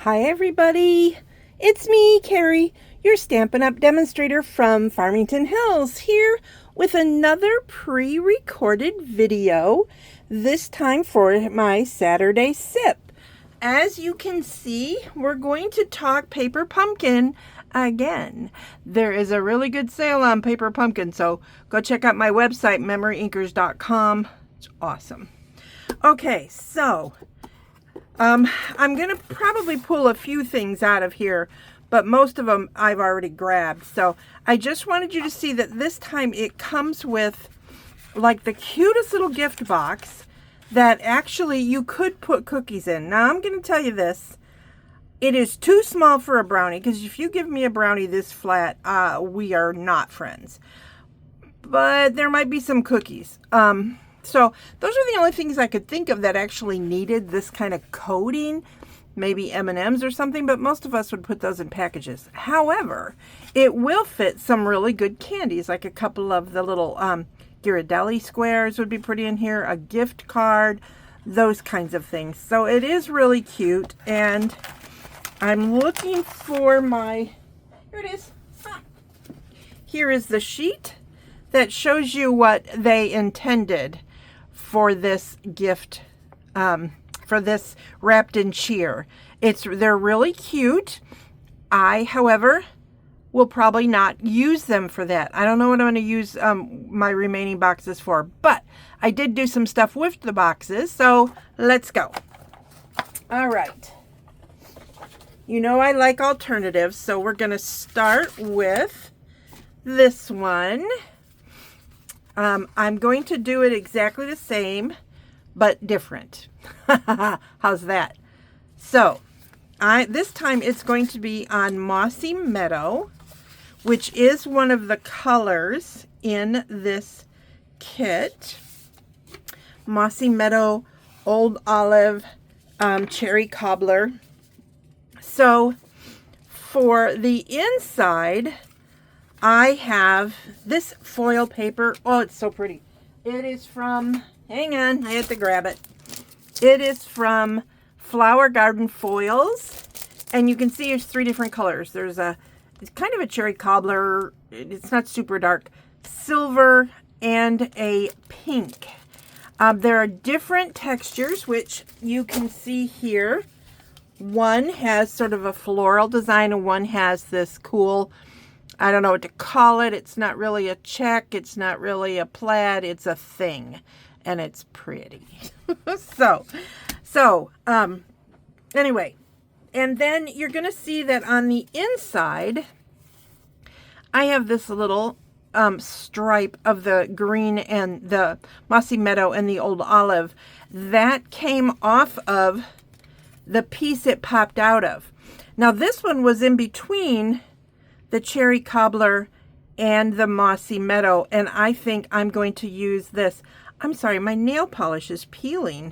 Hi everybody, it's me, Carrie, your Stampin' Up! Demonstrator from Farmington Hills, here with another pre-recorded video, this time for my Saturday sip. As you can see, we're going to talk Paper Pumpkin again. There is a really good sale on Paper Pumpkin, so go check out my website, MemoryINKers.com. It's awesome. Okay, so I'm going to probably pull a few things out of here, but most of them I've already grabbed. So I just wanted you to see that this time it comes with like the cutest little gift box that actually you could put cookies in. Now I'm going to tell you this. It is too small for a brownie, because if you give me a brownie this flat, we are not friends. But there might be some cookies. So those are the only things I could think of that actually needed this kind of coating, maybe M&Ms or something, but most of us would put those in packages. However, it will fit some really good candies, like a couple of the little Ghirardelli squares would be pretty in here, a gift card, those kinds of things. So it is really cute, and I'm looking for my, here it is. Here is the sheet that shows you what they intended for this gift, for this wrapped in cheer. They're really cute. I, however, will probably not use them for that. I don't know what I'm going to use my remaining boxes for, but I did do some stuff with the boxes, so let's go. All right. You know I like alternatives, so we're going to start with this one. I'm going to do it exactly the same, but different. How's that? So, this time it's going to be on Mossy Meadow, which is one of the colors in this kit. Mossy Meadow, Old Olive, Cherry Cobbler. So, for the inside, I have this foil paper. Oh, it's so pretty. It is from, hang on, I have to grab it. It is from Flower Garden Foils. And you can see there's 3 different colors. There's it's kind of a cherry cobbler. It's not super dark. Silver and a pink. There are different textures, which you can see here. One has sort of a floral design, and one has this cool, I don't know what to call it. It's not really a check. It's not really a plaid. It's a thing. And it's pretty. Anyway. And then you're going to see that on the inside, I have this little stripe of the green and the Mossy Meadow and the Old Olive. That came off of the piece it popped out of. Now this one was in between the Cherry Cobbler and the Mossy Meadow, and I think I'm going to use this. I'm sorry, my nail polish is peeling.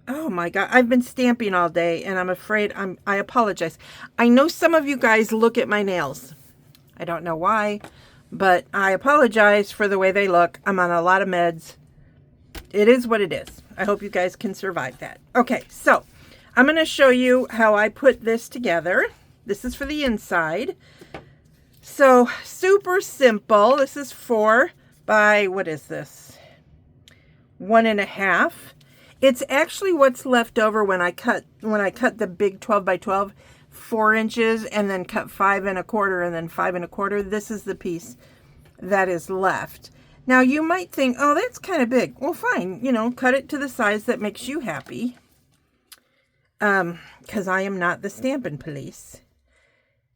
Oh my God, I've been stamping all day, and I'm afraid I apologize. I know some of you guys look at my nails. I don't know why, but I apologize for the way they look. I'm on a lot of meds. It is what it is. I hope you guys can survive that. Okay, so I'm going to show you how I put this together. This is for the inside. So super simple. This is 4 by, what is this? 1.5. It's actually what's left over when I cut the big 12 by 12, 4 inches, and then cut 5 1/4 and then 5 1/4. This is the piece that is left. Now you might think, oh, that's kind of big. Well, fine, you know, cut it to the size that makes you happy. Because I am not the Stampin' Police.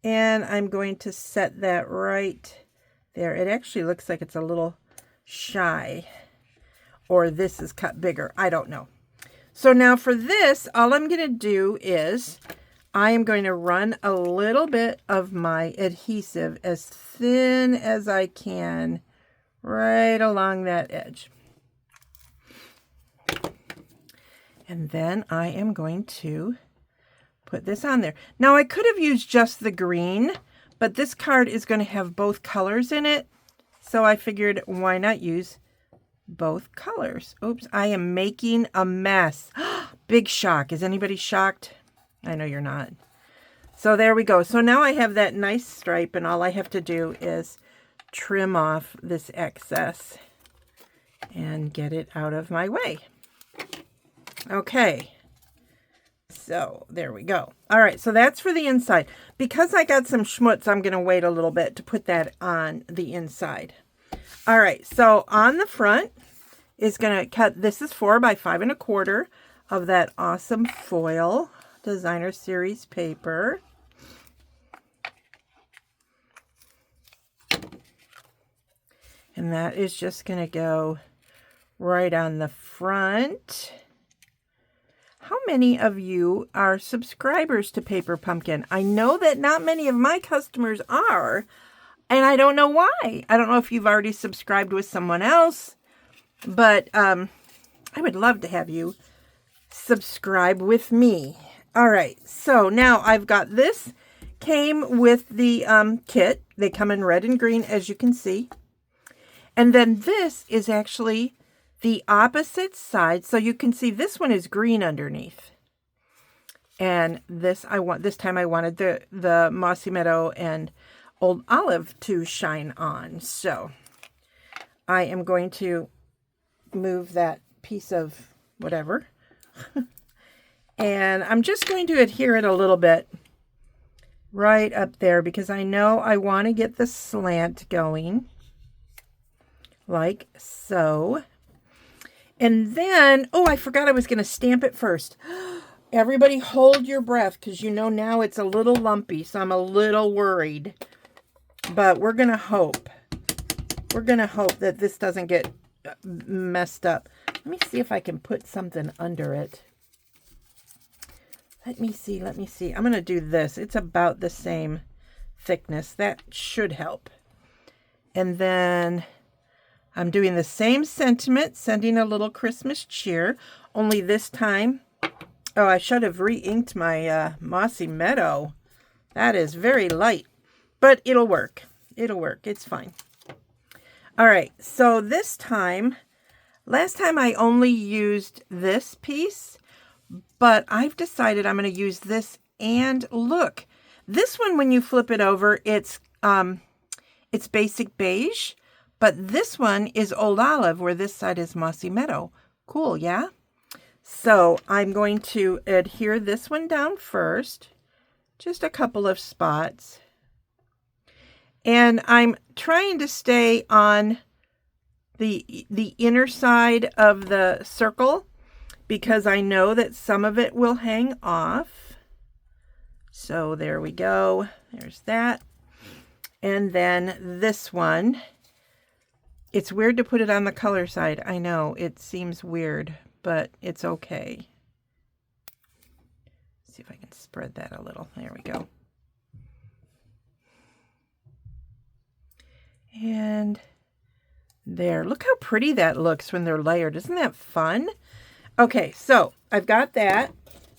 And I'm going to set that right there. It actually looks like it's a little shy. Or this is cut bigger. I don't know. So now for this, all I'm going to do is I am going to run a little bit of my adhesive as thin as I can right along that edge. And then I am going to put this on there. Now I could have used just the green, but this card is going to have both colors in it. So I figured, why not use both colors? Oops, I am making a mess. Big shock. Is anybody shocked? I know you're not. So there we go. So now I have that nice stripe, and all I have to do is trim off this excess and get it out of my way. Okay. So there we go. All right, so that's for the inside. Because I got some schmutz, I'm going to wait a little bit to put that on the inside. All right, so on the front is going to cut, this is 4 by 5 1/4 of that awesome foil designer series paper. And that is just going to go right on the front. How many of you are subscribers to Paper Pumpkin? I know that not many of my customers are, and I don't know why. I don't know if you've already subscribed with someone else, but I would love to have you subscribe with me. All right, so now I've got this. Came with the kit. They come in red and green, as you can see. And then this is actually the opposite side. So you can see this one is green underneath. And this time I wanted the Mossy Meadow and Old Olive to shine on. So I am going to move that piece of whatever. And I'm just going to adhere it a little bit right up there because I know I want to get the slant going. Like so. And then, oh, I forgot I was going to stamp it first. Everybody hold your breath because you know now it's a little lumpy, so I'm a little worried. But we're going to hope. We're going to hope that this doesn't get messed up. Let me see if I can put something under it. Let me see. I'm going to do this. It's about the same thickness. That should help. And then I'm doing the same sentiment, sending a little Christmas cheer, only this time, oh, I should have re-inked my Mossy Meadow. That is very light, but it'll work. It'll work. It's fine. All right, so this time, last time I only used this piece, but I've decided I'm going to use this, and look, this one, when you flip it over, it's basic beige. But this one is Old Olive, where this side is Mossy Meadow. Cool, yeah? So I'm going to adhere this one down first. Just a couple of spots. And I'm trying to stay on the inner side of the circle because I know that some of it will hang off. So there we go. There's that. And then this one. It's weird to put it on the color side. I know, it seems weird, but it's okay. Let's see if I can spread that a little. There we go. And there. Look how pretty that looks when they're layered. Isn't that fun? Okay, so I've got that.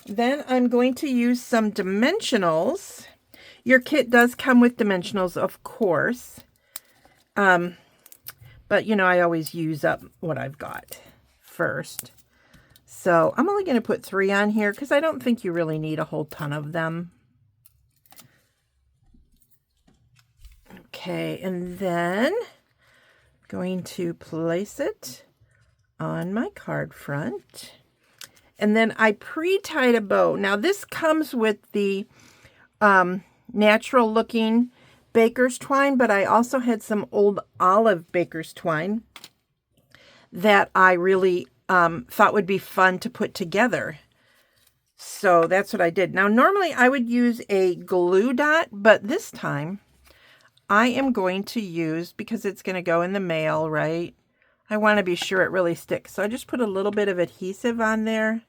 Then I'm going to use some dimensionals. Your kit does come with dimensionals, of course. But, you know, I always use up what I've got first. So I'm only going to put 3 on here because I don't think you really need a whole ton of them. Okay, and then I'm going to place it on my card front. And then I pre-tied a bow. Now this comes with the natural looking baker's twine, but I also had some Old Olive baker's twine that I really thought would be fun to put together. So that's what I did. Now normally I would use a glue dot, but this time I am going to use, because it's going to go in the mail, right? I want to be sure it really sticks. So I just put a little bit of adhesive on there.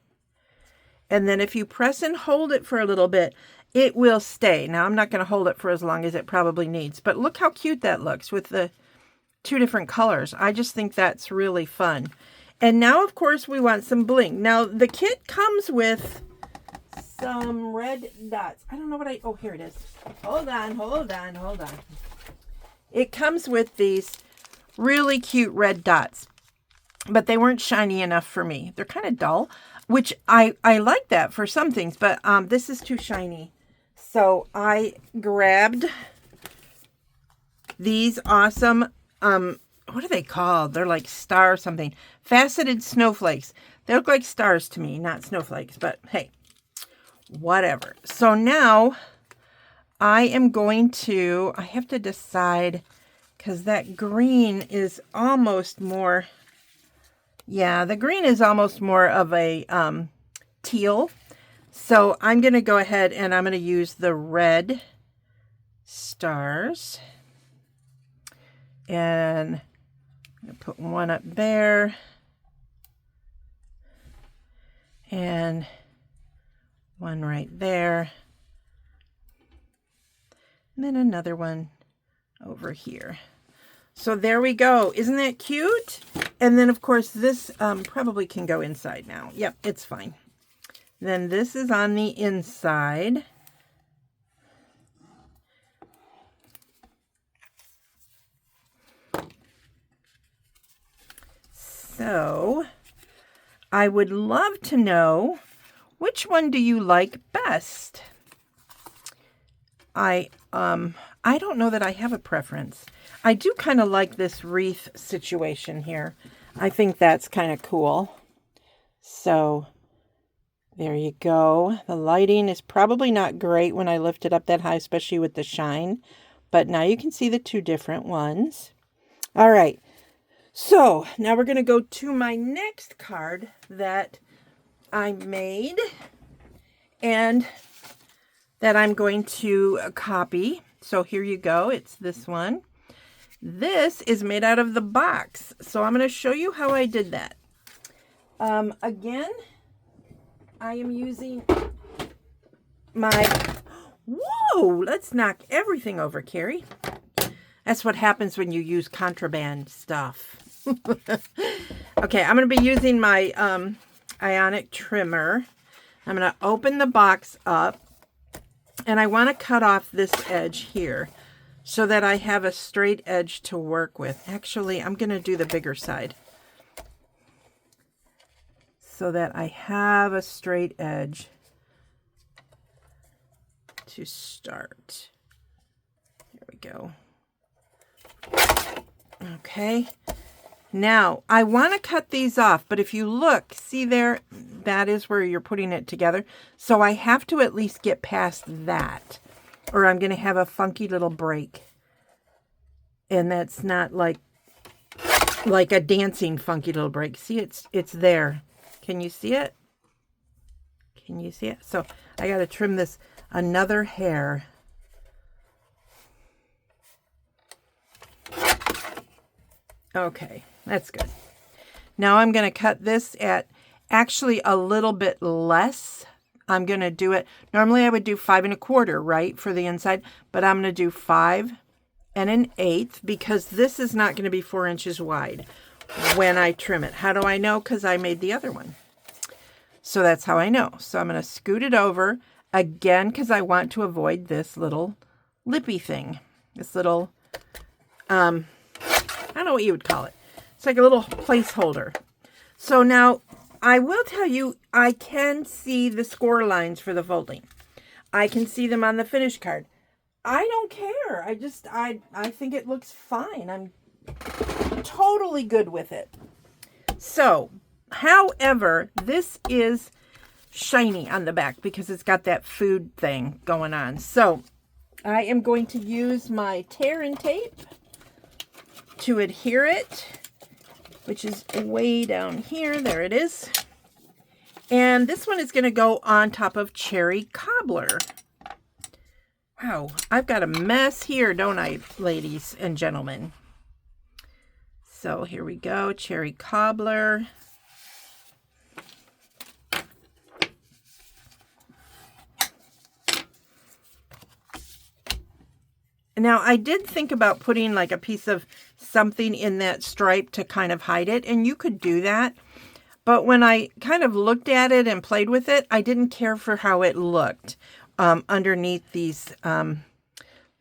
And then if you press and hold it for a little bit, it will stay. Now, I'm not going to hold it for as long as it probably needs, but look how cute that looks with the 2 different colors. I just think that's really fun. And now, of course, we want some bling. Now, the kit comes with some red dots. I don't know what oh, here it is. Hold on. It comes with these really cute red dots, but they weren't shiny enough for me. They're kind of dull. which I like that for some things, but this is too shiny. So I grabbed these awesome, what are they called? They're like star something. Faceted snowflakes. They look like stars to me, not snowflakes, but hey, whatever. So now I am going to, I have to decide, because that green is almost more, yeah, the green is almost more of a teal. So I'm going to go ahead and I'm going to use the red stars. And I'm going to put one up there. And one right there. And then another one over here. So there we go. Isn't that cute? And then, of course, this probably can go inside now. Yep, it's fine. Then this is on the inside. So I would love to know, which one do you like best? I don't know that I have a preference. I do kind of like this wreath situation here. I think that's kind of cool. So there you go. The lighting is probably not great when I lift it up that high, especially with the shine. But now you can see the two different ones. All right. So now we're going to go to my next card that I made and that I'm going to copy. So here you go. It's this one. This is made out of the box. So I'm going to show you how I did that. Again, I am using my, whoa, let's knock everything over, Carrie. That's what happens when you use contraband stuff. Okay, I'm going to be using my ionic trimmer. I'm going to open the box up, and I want to cut off this edge here so that I have a straight edge to work with. Actually, I'm going to do the bigger side so that I have a straight edge to start. There we go. Okay. Now, I want to cut these off, but if you look, see there, that is where you're putting it together. So I have to at least get past that, or I'm going to have a funky little break. And that's not like a dancing funky little break. See, it's there. Can you see it? Can you see it? So I got to trim this another hair. Okay, that's good. Now I'm going to cut this at actually a little bit less. I'm going to do it. Normally I would do 5 1/4, right, for the inside, but I'm going to do 5 1/8 because this is not going to be 4 inches wide when I trim it. How do I know? Because I made the other one. So that's how I know. So I'm going to scoot it over again because I want to avoid this little lippy thing. This little, I don't know what you would call it. It's like a little placeholder. So now I will tell you, I can see the score lines for the folding. I can see them on the finish card. I don't care. I think it looks fine. I'm totally good with it. So, however, this is shiny on the back because it's got that food thing going on. So, I am going to use my tear and tape to adhere it, which is way down here. There it is. And this one is going to go on top of cherry cobbler. Wow, I've got a mess here, don't I, ladies and gentlemen? So here we go, cherry cobbler. Now, I did think about putting like a piece of something in that stripe to kind of hide it, and you could do that. But when I kind of looked at it and played with it, I didn't care for how it looked underneath these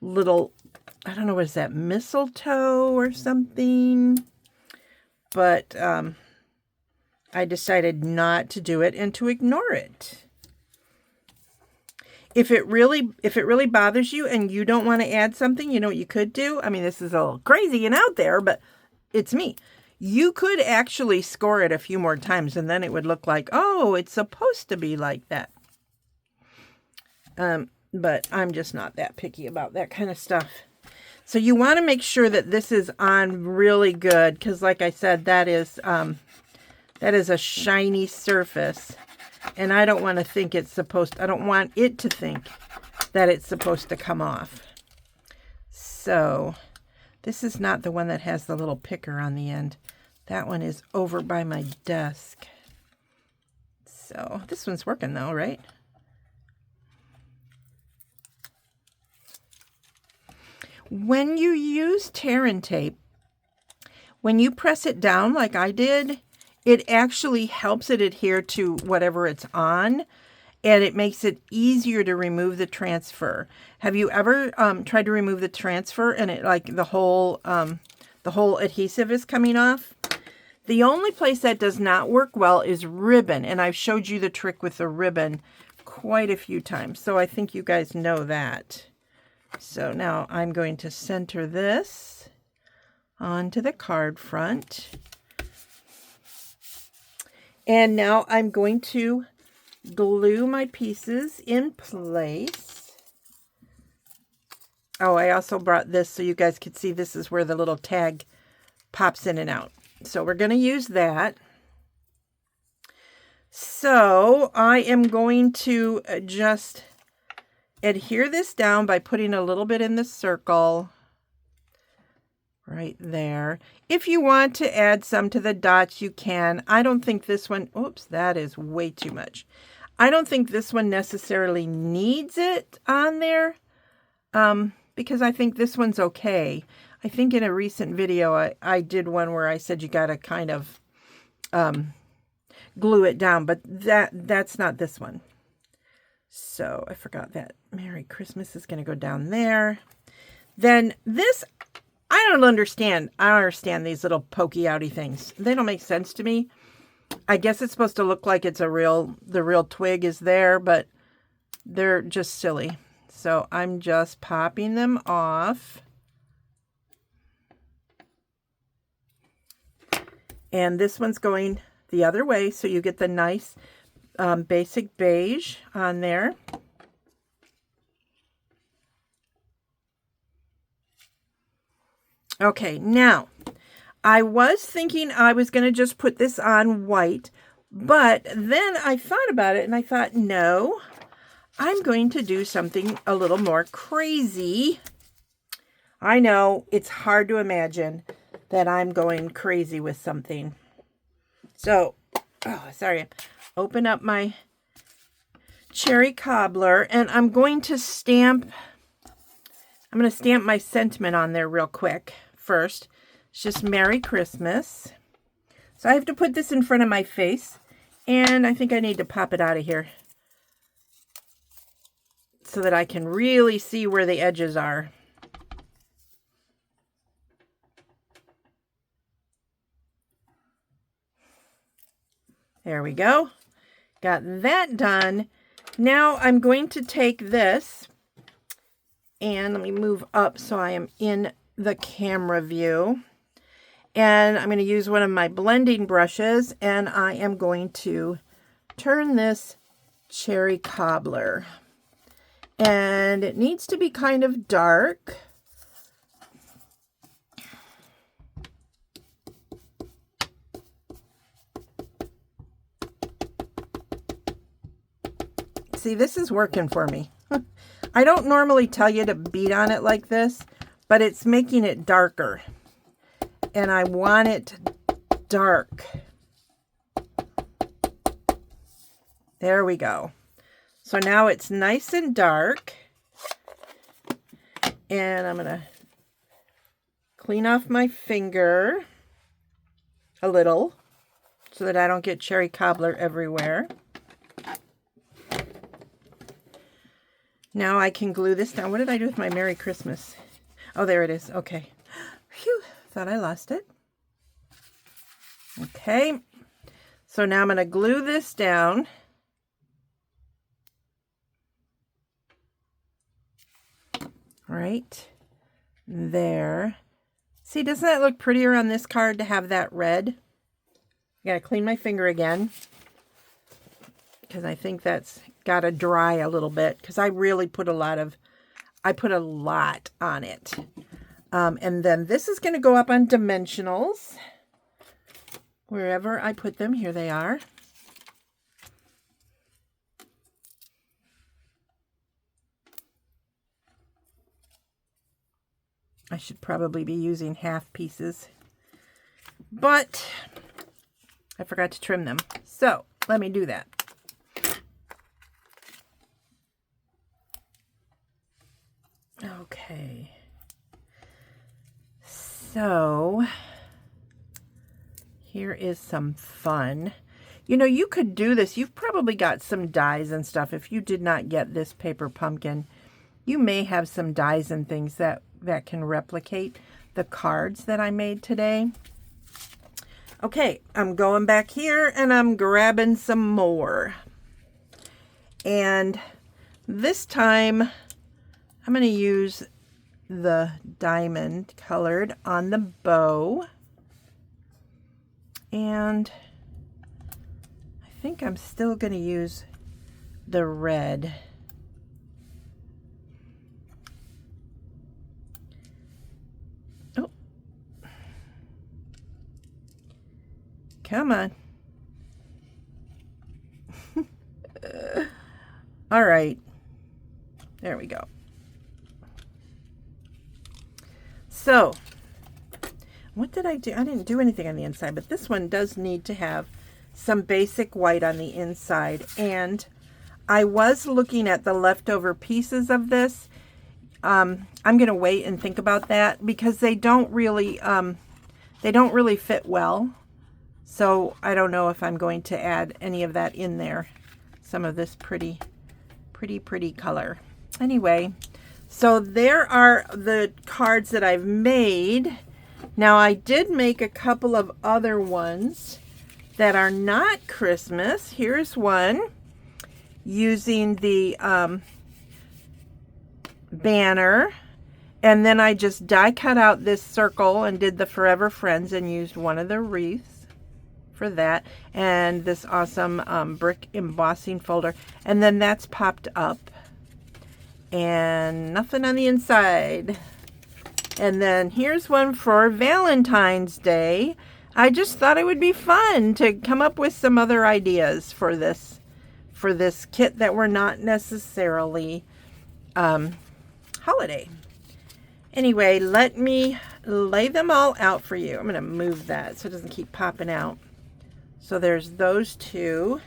little, I don't know, what is that, mistletoe or something? But I decided not to do it and to ignore it. If it really bothers you and you don't want to add something, you know what you could do? I mean, this is a little crazy and out there, but it's me. You could actually score it a few more times and then it would look like, oh, it's supposed to be like that. But I'm just not that picky about that kind of stuff. So you want to make sure that this is on really good, because like I said, that is a shiny surface. And I don't want to think it's supposed, I don't want it to think that it's supposed to come off. So this is not the one that has the little picker on the end. That one is over by my desk. So this one's working though, right? When you use tear and tape, when you press it down like I did, it actually helps it adhere to whatever it's on, and it makes it easier to remove the transfer. Have you ever tried to remove the transfer and it like the whole adhesive is coming off? The only place that does not work well is ribbon, and I've showed you the trick with the ribbon quite a few times, so I think you guys know that. So now I'm going to center this onto the card front. And now I'm going to glue my pieces in place. Oh, I also brought this so you guys could see this is where the little tag pops in and out. So we're going to use that. So I am going to just adhere this down by putting a little bit in the circle right there. If you want to add some to the dots, you can. I don't think this one, oops, that is way too much. I don't think this one necessarily needs it on there because I think this one's okay. I think in a recent video, I did one where I said you got to kind of glue it down, but that's not this one. So I forgot that Merry Christmas is going to go down there. Then this, I don't understand these little pokey outy things. They don't make sense to me. I guess it's supposed to look like it's the real twig is there, but they're just silly. So I'm just popping them off. And this one's going the other way, so you get the nice basic beige on there. Okay, now I was thinking I was going to just put this on white, but then I thought about it and I thought, no, I'm going to do something a little more crazy. I know it's hard to imagine that I'm going crazy with something. So, open up my cherry cobbler and I'm going to stamp my sentiment on there real quick first. It's just Merry Christmas. So I have to put this in front of my face, and I think I need to pop it out of here so that I can really see where the edges are. There we go. Got that done. Now I'm going to take this, and let me move up so I am in the camera view. And I'm going to use one of my blending brushes, and I am going to turn this cherry cobbler. And it needs to be kind of dark. See, this is working for me. I don't normally tell you to beat on it like this, but it's making it darker. And I want it dark. There we go. So now it's nice and dark. And I'm going to clean off my finger a little so that I don't get cherry cobbler everywhere. Now I can glue this down. What did I do with my Merry Christmas? Oh, there it is. Okay. Phew. Thought I lost it. Okay. So now I'm going to glue this down. Right there. See, doesn't that look prettier on this card to have that red? I gotta clean my finger again, because I think that's gotta dry a little bit, because I really put a lot on it. And then this is gonna go up on dimensionals. Wherever I put them, here they are. I should probably be using half pieces, but I forgot to trim them. So let me do that. Okay. So here is some fun. You know, you could do this. You've probably got some dies and stuff. If you did not get this paper pumpkin, you may have some dies and things that can replicate the cards that I made today. Okay, I'm going back here and I'm grabbing some more. And this time I'm going to use the diamond colored on the bow. And I think I'm still going to use the red. Come on. All right. There we go. So, what did I do? I didn't do anything on the inside, but this one does need to have some basic white on the inside. And I was looking at the leftover pieces of this. I'm going to wait and think about that, because they don't really fit well. So I don't know if I'm going to add any of that in there. Some of this pretty color. Anyway, so there are the cards that I've made. Now I did make a couple of other ones that are not Christmas. Here's one using the banner. And then I just die cut out this circle and did the Forever Friends and used one of the wreaths for that, and this awesome brick embossing folder, and then that's popped up and nothing on the inside. And then here's one for Valentine's Day. I just thought it would be fun to come up with some other ideas for this kit that were not necessarily holiday. Anyway, let me lay them all out for you. I'm going to move that so it doesn't keep popping out. So there's those two.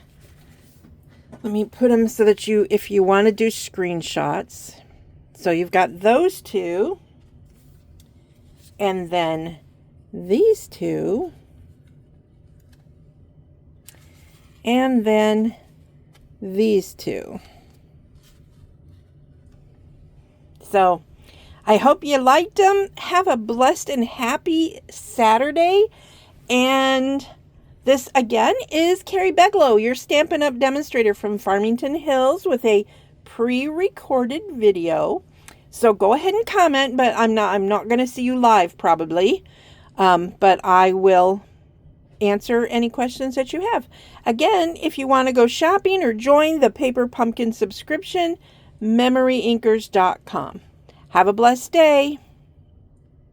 Let me put them so that if you want to do screenshots. So you've got those two. And then these two. And then these two. So I hope you liked them. Have a blessed and happy Saturday. And this, again, is Carrie Beglow, your Stampin' Up! Demonstrator from Farmington Hills, with a pre-recorded video. So go ahead and comment, but I'm not going to see you live probably. But I will answer any questions that you have. Again, if you want to go shopping or join the Paper Pumpkin subscription, MemoryINKers.com. Have a blessed day.